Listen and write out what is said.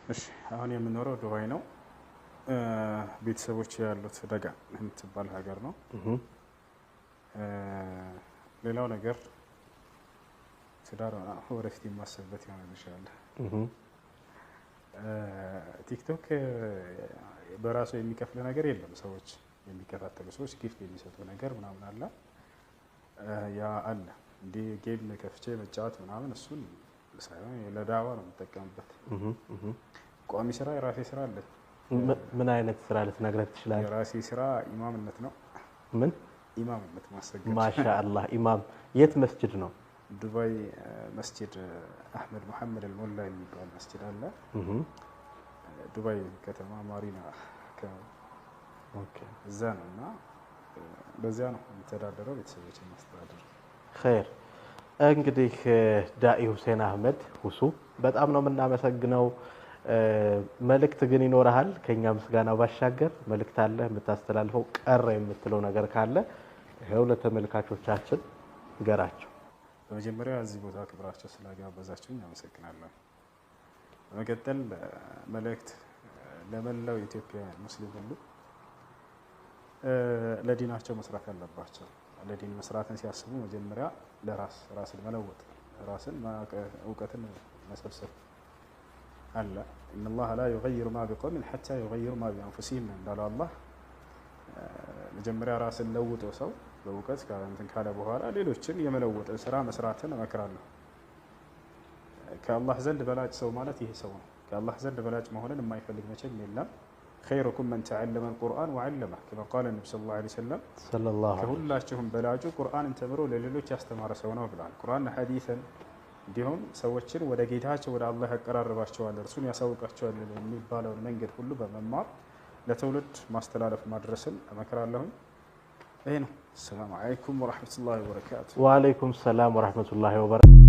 እሺ አሁን የምኖረው ዱባይ ነው። ቤተሰቦች ያሉት ደጋ የምትባል ሀገር ነው። ሌላው ነገር ትዳር ወደፊት የማስብበት ይሆናል ኢንሻአላህ። ቲክቶክ በራሱ የሚከፍል ነገር የለም። ሰዎች የሚከታተሉ ሰዎች ጊፍት የሚሰጡ ነገር ምናምን አለ ያ አለ እንዴ ጌም ከፍቼ መጫወት ምናምን እሱን ሳይሆን ለዳዋ ነው የምጠቀምበት። ቋሚ ስራ የራሴ ስራ አለ። ምን አይነት ስራ ልትነግረን ትችላለህ? የራሴ ስራ ኢማምነት ነው። ምን ኢማምነት ማሰገድ። ማሻአላህ ኢማም የት መስጂድ ነው? ዱባይ መስጂድ አህመድ መሐመድ አልሞላ የሚባል መስጂድ አለ። ዱባይ ከተማ ማሪና እዛ ነው እና በዚያ ነው የምተዳደረው። ቤተሰቦችን ማስተዳደር ኸይር። እንግዲህ ዳኢ ሁሴን አህመድ ሁሱ በጣም ነው የምናመሰግነው። መልእክት ግን ይኖርሃል ከኛ ምስጋና ባሻገር መልእክት አለ የምታስተላልፈው ቀረ የምትለው ነገር ካለ ይሄው ለተመልካቾቻችን ንገራቸው። በመጀመሪያ እዚህ ቦታ ክብራቸው ስላጋበዛችሁኝ አመሰግናለሁ። በመቀጠል መልእክት ለመላው ኢትዮጵያ ሙስሊም ሁሉ ለዲናቸው መስራት አለባቸው። ለዲን መስራትን ሲያስቡ መጀመሪያ ራስን መለወጥ፣ ራስን እውቀትን መሰብሰብ አለ። ان الله لا يغير ما بقوم حتى يغيروا ما بانفسهم እንዳለው አላህ መጀመሪያ ራስን ለውጦ ሰው በእውቀት እንትን ካለ በኋላ ሌሎችን የመለወጥን ስራ መስራትን እመክራለሁ። ከአላህ ዘንድ በላጭ ሰው ማለት ይሄ ሰው ነው። ከአላህ ዘንድ በላጭ መሆንን የማይፈልግ መቼም የለም። خيركم من تعلم القرآن وعلمه كما قال النبي صلى الله عليه وسلم ከሁላችሁም በላጩ ቁርአንን ተምሮ ለሌሎች ያስተማረ ሰው ነው ብሏል። ቁርአን ሐዲስን እንዲሁም ሰዎችን ወደ ጌታቸው ወደ አላህ ያቀራርባቸዋል፣ እርሱን ያሳውቃቸዋል የሚባለውን መንገድ ሁሉ በመማር ለትውልድ ማስተላለፍ ማድረስን እመክራለሁ። ይሄ ነው። ሰላም አለይኩም ወራህመቱላሂ ወበረካቱ። ወአለይኩም ሰላም ወራህመቱላሂ ወበረካቱ።